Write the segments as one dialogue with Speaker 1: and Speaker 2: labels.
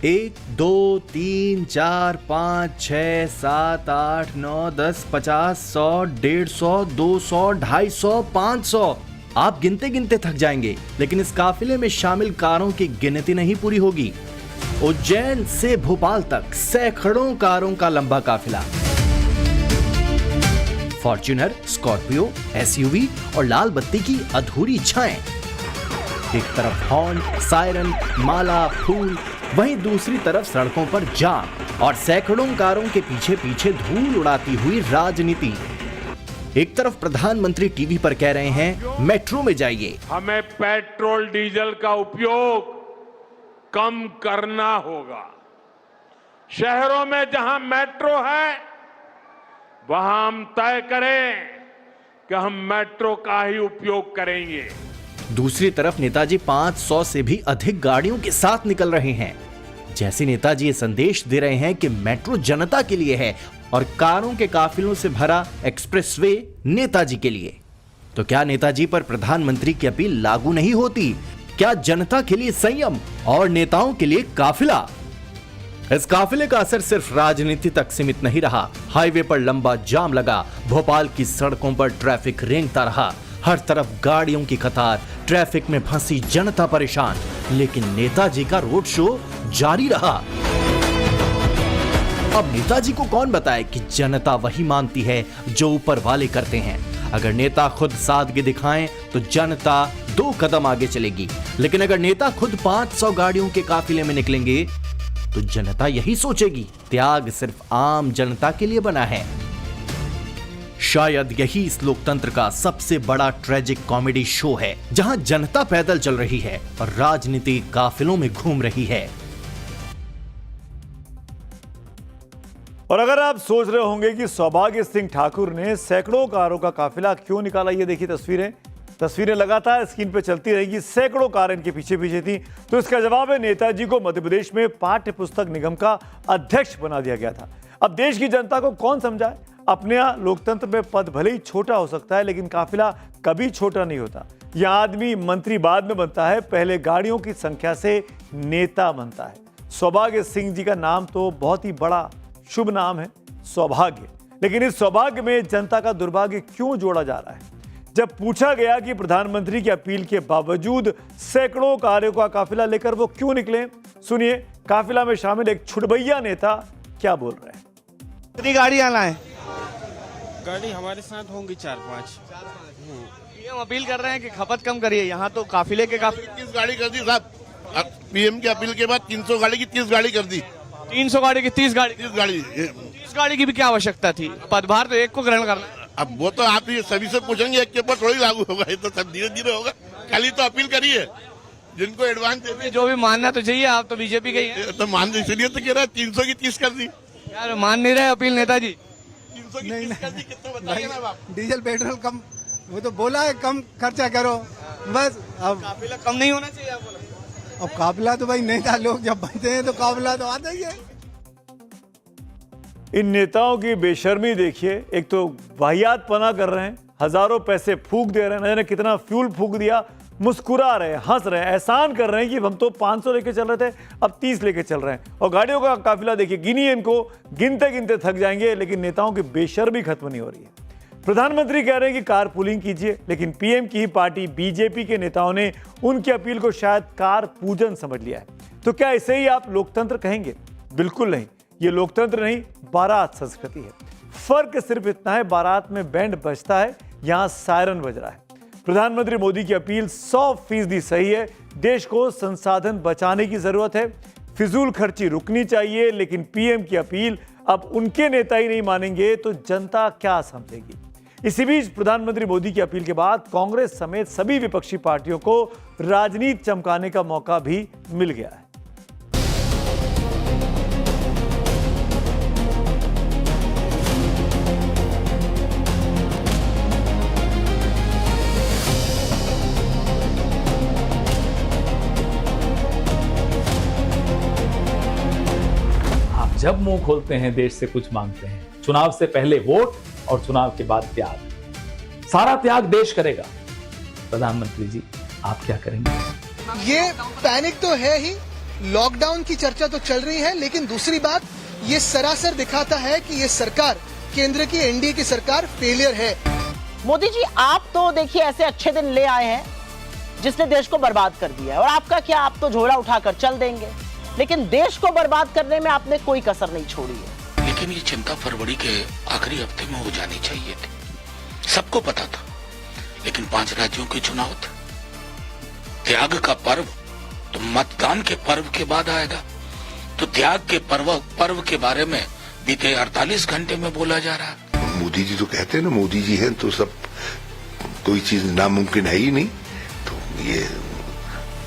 Speaker 1: 1 2 3 4 5 6 7 8 9 10 50 100 150 200 250 500 आप गिनते गिनते थक जाएंगे, लेकिन इस काफिले में शामिल कारों की गिनती नहीं पूरी होगी। उज्जैन से भोपाल तक सैकड़ों कारों का लंबा काफिला। फॉर्च्यूनर, स्कॉर्पियो, एसयूवी और लाल बत्ती की अधूरी छाएं। एक तरफ हॉर्न, सायरन, माला, फूल, वहीं दूसरी तरफ सड़कों पर जाम और सैकड़ों कारों के पीछे पीछे धूल उड़ाती हुई राजनीति। एक तरफ प्रधानमंत्री टीवी पर कह रहे हैं मेट्रो में जाइए,
Speaker 2: हमें पेट्रोल डीजल का उपयोग कम करना होगा। शहरों में जहां मेट्रो है वहां हम तय करें कि हम मेट्रो का ही उपयोग करेंगे।
Speaker 1: दूसरी तरफ नेताजी 500 से भी अधिक गाड़ियों के साथ निकल रहे हैं। जैसे नेताजी ये संदेश दे रहे हैं कि मेट्रो जनता के लिए है और कारों के काफिलों से भरा एक्सप्रेसवे नेताजी के लिए। तो क्या नेताजी पर प्रधानमंत्री की अपील लागू नहीं होती? क्या जनता के लिए संयम और नेताओं के लिए काफिला? इस काफिले का असर सिर्फ राजनीति तक सीमित नहीं रहा। हाईवे पर लंबा जाम लगा, भोपाल की सड़कों पर ट्रैफिक रेंगता रहा, हर तरफ गाड़ियों की कतार, ट्रैफिक में फंसी जनता परेशान। लेकिन नेताजी का रोड शो जारी रहा। अब नेताजी को कौन बताए कि जनता वही मानती है जो ऊपर वाले करते हैं। अगर नेता खुद सादगी दिखाएं तो जनता 2 कदम आगे चलेगी, लेकिन अगर नेता खुद 500 गाड़ियों के काफिले में निकलेंगे तो जनता यही सोचेगी त्याग सिर्फ आम जनता के लिए बना है। शायद यही इस लोकतंत्र का सबसे बड़ा ट्रेजिक कॉमेडी शो है, जहां जनता पैदल चल रही है और राजनीति काफिलों में घूम रही है।
Speaker 3: और अगर आप सोच रहे होंगे कि सौभाग्य सिंह ठाकुर ने सैकड़ों कारों का काफिला क्यों निकाला, ये देखिए तस्वीरें लगातार स्क्रीन पर चलती रहेगी। सैकड़ों कार इनके पीछे पीछे थी। तो इसका जवाब है नेताजी को मध्य प्रदेश में पाठ्य पुस्तक निगम का अध्यक्ष बना दिया गया था। अब देश की जनता को कौन समझाए? अपने यहाँ लोकतंत्र में पद भले ही छोटा हो सकता है, लेकिन काफिला कभी छोटा नहीं होता। यह आदमी मंत्री बाद में बनता है, पहले गाड़ियों की संख्या से नेता बनता है। सौभाग्य सिंह जी का नाम तो बहुत ही बड़ा शुभ नाम है, सौभाग्य। लेकिन इस सौभाग्य में जनता का दुर्भाग्य क्यों जोड़ा जा रहा है? जब पूछा गया कि प्रधानमंत्री की अपील के बावजूद सैकड़ों कारों का काफिला लेकर वो क्यों निकले, सुनिए काफिला में शामिल एक छुटभैया नेता क्या बोल रहे हैं।
Speaker 4: कितनी गाड़ी आना है?
Speaker 5: गाड़ी हमारे साथ होंगी 4-5।
Speaker 4: हम अपील कर रहे हैं कि खपत कम करिए। यहाँ तो काफिले के
Speaker 6: 30 गाड़ी कर दी साहब। पीएम की अपील के बाद 300 गाड़ी की 30 गाड़ी कर दी।
Speaker 4: 300 गाड़ी की 30 गाड़ी
Speaker 6: 30
Speaker 4: गाड़ी की भी क्या आवश्यकता थी? पदभार तो एक को ग्रहण करना।
Speaker 6: अब वो तो आप ही सभी से पूछेंगे, एक के ऊपर थोड़ी लागू होगा, ये तो सब धीरे धीरे होगा। कल ही तो अपील करी है, जिनको एडवांस देते
Speaker 4: जो भी मानना तो चाहिए, आप तो बीजेपी के ही हैं।
Speaker 6: तो मान, इसलिए तो कह रहा है 300 की 30 कर दी।
Speaker 4: यार मान नहीं रहे अपील नेताजी।
Speaker 6: 300 की 30 कर दी, कितना बताइए ना आप।
Speaker 7: डीजल पेट्रोल कम, वो तो बोला है कम खर्चा करो बस। अब
Speaker 4: काफिला कम नहीं होना चाहिए आपको?
Speaker 7: अब काफिला तो भाई नेता लोग जब बनते हैं तो काफिला तो आता ही है।
Speaker 3: इन नेताओं की बेशर्मी देखिए। एक तो वाहियात पना कर रहे हैं, हजारों पैसे फूंक दे रहे हैं, न जाने कितना फ्यूल फूंक दिया, मुस्कुरा रहे हैं, हंस रहे हैं, एहसान कर रहे हैं कि हम तो 500 लेके चल रहे थे, अब 30 लेके चल रहे हैं। और गाड़ियों का काफिला देखिए, गिनिए इनको, गिनते गिनते थक जाएंगे। लेकिन नेताओं की बेशर्मी खत्म नहीं हो रही है। प्रधानमंत्री कह रहे हैं कि कार पूलिंग कीजिए, लेकिन पीएम की ही पार्टी बीजेपी के नेताओं ने उनकी अपील को शायद कार पूजन समझ लिया है। तो क्या इसे ही आप लोकतंत्र कहेंगे? बिल्कुल नहीं, ये लोकतंत्र नहीं, बारात संस्कृति है। फर्क सिर्फ इतना है, बारात में बैंड बजता है, यहां सायरन बज रहा है। प्रधानमंत्री मोदी की अपील 100% सही है। देश को संसाधन बचाने की जरूरत है, फिजूल खर्ची रुकनी चाहिए। लेकिन पीएम की अपील अब उनके नेता ही नहीं मानेंगे तो जनता क्या समझेगी? इसी बीच प्रधानमंत्री मोदी की अपील के बाद कांग्रेस समेत सभी विपक्षी पार्टियों को राजनीति चमकाने का मौका भी मिल गया है।
Speaker 8: जब मुंह खोलते हैं देश से कुछ मांगते हैं। चुनाव से पहले वोट और चुनाव के बाद त्याग। सारा त्याग देश करेगा। प्रधानमंत्री जी, आप क्या करेंगे?
Speaker 7: ये पैनिक तो है ही,
Speaker 9: लॉकडाउन की चर्चा तो चल रही है, लेकिन दूसरी बात ये सरासर दिखाता है कि ये सरकार, केंद्र की एनडीए की सरकार फेलियर है।
Speaker 10: मोदी जी, आप तो देखिए ऐसे अच्छे दिन ले आए हैं जिसने देश को बर्बाद कर दिया है, और आपका क्या, आप तो झोला उठाकर चल देंगे, लेकिन देश को बर्बाद करने में आपने कोई कसर नहीं छोड़ी है।
Speaker 11: लेकिन ये चिंता फरवरी के आखिरी हफ्ते में हो जानी चाहिए थी, सबको पता था। लेकिन 5 राज्यों के चुनाव थे, त्याग का पर्व तो मतदान के पर्व के बाद आएगा, तो त्याग के पर्व के बारे में बीते 48 घंटे में बोला जा रहा है।
Speaker 12: मोदी जी तो कहते हैं ना, मोदी जी हैं तो सब, कोई चीज नामुमकिन है ही नहीं।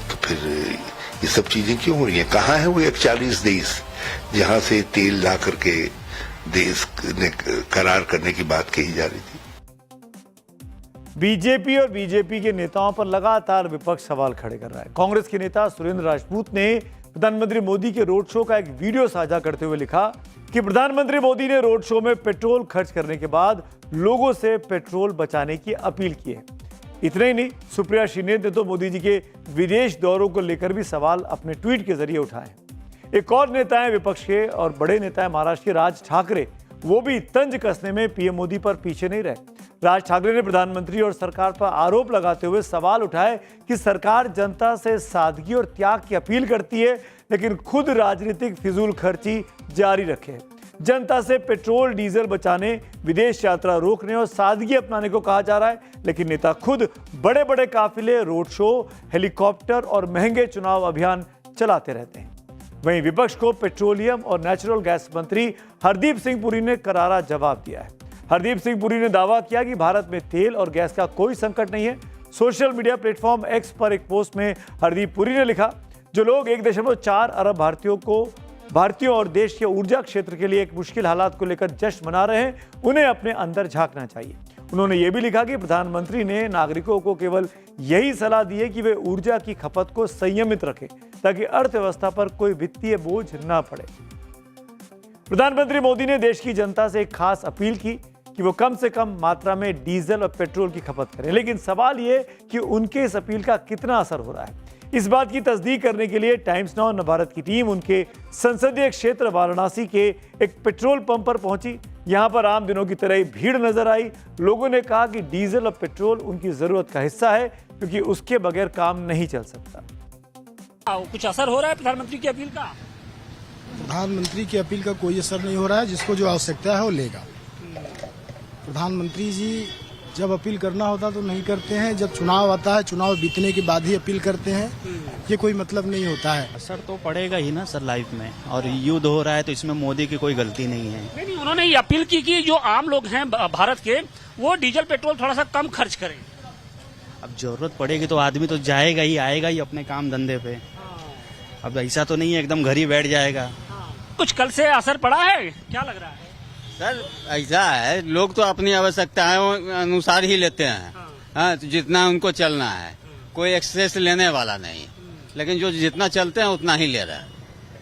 Speaker 12: तो फिर ये सब चीजें क्यों हो रही हैं? कहाँ है वो 41 देश जहां से तेल ला करके देश ने करार करने की बात कही जा रही थी?
Speaker 3: बीजेपी और बीजेपी के नेताओं पर लगातार विपक्ष सवाल खड़े कर रहा है। कांग्रेस के नेता सुरेंद्र राजपूत ने प्रधानमंत्री मोदी के रोड शो का एक वीडियो साझा करते हुए लिखा कि प्रधानमंत्री मोदी ने रोड शो में पेट्रोल खर्च करने के बाद लोगों से पेट्रोल बचाने की अपील की है। इतना ही नहीं, सुप्रिया श्रीनेत ने तो मोदी जी के विदेश दौरों को लेकर भी सवाल अपने ट्वीट के जरिए उठाए। एक और नेता है विपक्ष के और बड़े नेता है महाराष्ट्र के राज ठाकरे, वो भी तंज कसने में पीएम मोदी पर पीछे नहीं रहे। राज ठाकरे ने प्रधानमंत्री और सरकार पर आरोप लगाते हुए सवाल उठाए कि सरकार जनता से सादगी और त्याग की अपील करती है, लेकिन खुद राजनीतिक फिजूल खर्ची जारी रखे। जनता से पेट्रोल डीजल बचाने, विदेश यात्रा रोकने और सादगी अपनाने को कहा जा रहा है, लेकिन नेता खुद बड़े बड़े काफिले, रोड शो, हेलीकॉप्टर और महंगे चुनाव अभियान चलाते रहते हैं। वहीं विपक्ष को पेट्रोलियम और नेचुरल गैस मंत्री हरदीप सिंह पुरी ने करारा जवाब दिया है। हरदीप सिंह पुरी ने दावा किया कि भारत में तेल और गैस का कोई संकट नहीं है। सोशल मीडिया प्लेटफॉर्म एक्स पर एक पोस्ट में हरदीप पुरी ने लिखा, जो लोग 1.4 अरब भारतीयों और देश के ऊर्जा क्षेत्र के लिए एक मुश्किल हालात को लेकर जश्न मना रहे हैं, उन्हें अपने अंदर झांकना चाहिए। उन्होंने ये भी लिखा कि प्रधानमंत्री ने नागरिकों को केवल यही सलाह दी है कि वे ऊर्जा की खपत को संयमित रखें, ताकि अर्थव्यवस्था पर कोई वित्तीय बोझ न पड़े। प्रधानमंत्री मोदी ने देश की जनता से एक खास अपील की कि वो कम से कम मात्रा में डीजल और पेट्रोल की खपत करें, लेकिन सवाल ये कि उनके इस अपील का कितना असर हो रहा है। इस बात की तस्दीक करने के लिए टाइम्स नाउ नवभारत की टीम उनके संसदीय क्षेत्र वाराणसी के एक पेट्रोल पंप पर पहुंची। यहां पर आम दिनों की तरह ही भीड़ नजर आई। लोगों ने कहा कि डीजल और पेट्रोल उनकी जरूरत का हिस्सा है, क्योंकि उसके बगैर काम नहीं चल सकता।
Speaker 13: कुछ असर हो रहा है प्रधानमंत्री की अपील का?
Speaker 7: प्रधानमंत्री की अपील का कोई असर नहीं हो रहा है। जिसको जो आवश्यकता है वो लेगा। प्रधानमंत्री जी जब अपील करना होता तो नहीं करते हैं, जब चुनाव आता है, चुनाव बीतने के बाद ही अपील करते हैं। ये कोई मतलब नहीं होता है।
Speaker 5: असर तो पड़ेगा ही ना सर लाइफ में, और युद्ध हो रहा है तो इसमें मोदी की कोई गलती नहीं है।
Speaker 13: नहीं, उन्होंने ये अपील की कि जो आम लोग हैं भारत के, वो डीजल पेट्रोल थोड़ा सा कम खर्च करें।
Speaker 5: अब जरूरत पड़ेगी तो आदमी तो जाएगा ही, आएगा ही अपने काम धंधे पे। अब ऐसा तो नहीं है एकदम घर ही बैठ जाएगा।
Speaker 13: कुछ कल से असर पड़ा है, क्या लग रहा है?
Speaker 14: सर ऐसा है, लोग तो अपनी आवश्यकताओं अनुसार ही लेते हैं। हाँ, तो जितना उनको चलना है, कोई एक्सेस लेने वाला नहीं, लेकिन जो जितना चलते हैं उतना ही ले रहा है।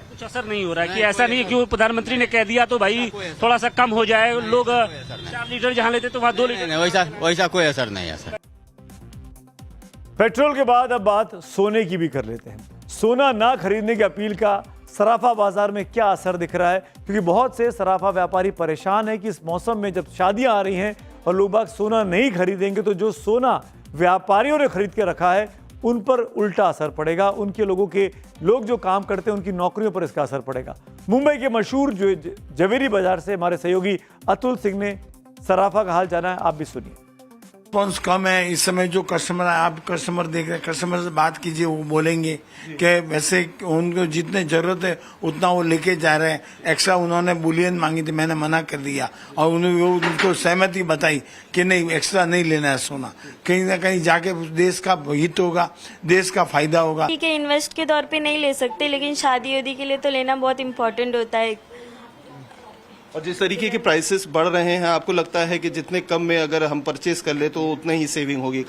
Speaker 13: कुछ असर नहीं हो रहा है कि ऐसा नहीं है कि प्रधानमंत्री ने कह दिया तो भाई थोड़ा सा कम हो जाए, लोग 4 लीटर जहाँ लेते तो वहाँ 2 लीटर।
Speaker 14: वैसा कोई असर नहीं है सर।
Speaker 3: पेट्रोल के बाद अब बात सोने की भी कर लेते हैं। सोना ना खरीदने की अपील का सराफा बाजार में क्या असर दिख रहा है, क्योंकि बहुत से सराफा व्यापारी परेशान है कि इस मौसम में जब शादियां आ रही हैं और लोग बाग सोना नहीं खरीदेंगे तो जो सोना व्यापारियों ने खरीद के रखा है उन पर उल्टा असर पड़ेगा। उनके लोग जो काम करते हैं उनकी नौकरियों पर इसका असर पड़ेगा। मुंबई के मशहूर जो जवेरी बाजार से हमारे सहयोगी अतुल सिंह ने सराफा का हाल जाना है, आप भी सुनिए।
Speaker 15: रिस्पॉन्स कम है इस समय। जो कस्टमर आप कस्टमर देख रहे हैं, कस्टमर से बात कीजिए, वो बोलेंगे कि वैसे उनको जितने जरूरत है उतना वो लेके जा रहे हैं। एक्स्ट्रा उन्होंने बुलियन मांगी थी, मैंने मना कर दिया और उनको सहमति बताई कि नहीं एक्स्ट्रा नहीं लेना है सोना। कहीं ना कहीं जाके देश का हित होगा, देश का फायदा होगा।
Speaker 16: ठीक है, इन्वेस्ट के तौर पे नहीं ले सकते, लेकिन शादी वादी के लिए तो लेना बहुत इम्पोर्टेंट होता है।
Speaker 17: और जिस तरीके के प्राइसेस बढ़ रहे हैं, आपको लगता है कि जितने कम में अगर हम परचेज कर ले तो उतना ही सेविंग होगी?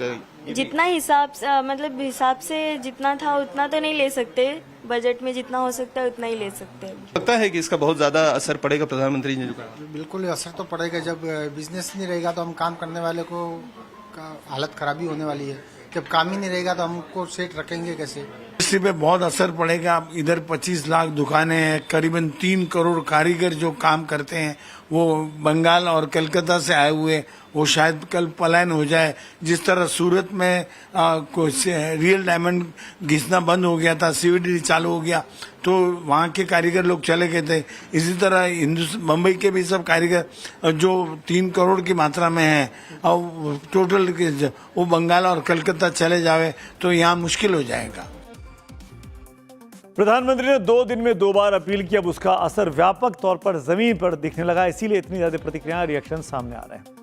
Speaker 16: जितना हिसाब से जितना था उतना तो नहीं ले सकते, बजट में जितना हो सकता है उतना ही ले सकते हैं।
Speaker 17: लगता है कि इसका बहुत ज्यादा असर पड़ेगा प्रधानमंत्री ने जो कहा?
Speaker 7: बिल्कुल असर तो पड़ेगा। जब बिजनेस नहीं रहेगा तो हम काम करने वाले को हालत खराबी होने वाली है। जब काम ही नहीं रहेगा तो हमको सेट रखेंगे कैसे?
Speaker 15: इंडस्ट्री पे बहुत असर पड़ेगा। इधर 25 लाख दुकानें हैं, करीबन 3 करोड़ कारीगर जो काम करते हैं वो बंगाल और कलकत्ता से आए हुए, वो शायद कल पलायन हो जाए। जिस तरह सूरत में रियल डायमंड घिसना बंद हो गया था, सीवीडी चालू हो गया तो वहाँ के कारीगर लोग चले गए थे। इसी तरह मुंबई के भी सब कारीगर जो 3 करोड़ की मात्रा में हैं और टोटल वो बंगाल और कलकत्ता चले जावे तो यहाँ मुश्किल हो जाएगा।
Speaker 3: प्रधानमंत्री ने 2 दिन में 2 बार अपील की, अब उसका असर व्यापक तौर पर जमीन पर दिखने लगा, इसीलिए इतनी ज्यादा प्रतिक्रियाएं, रिएक्शन सामने आ रहे हैं।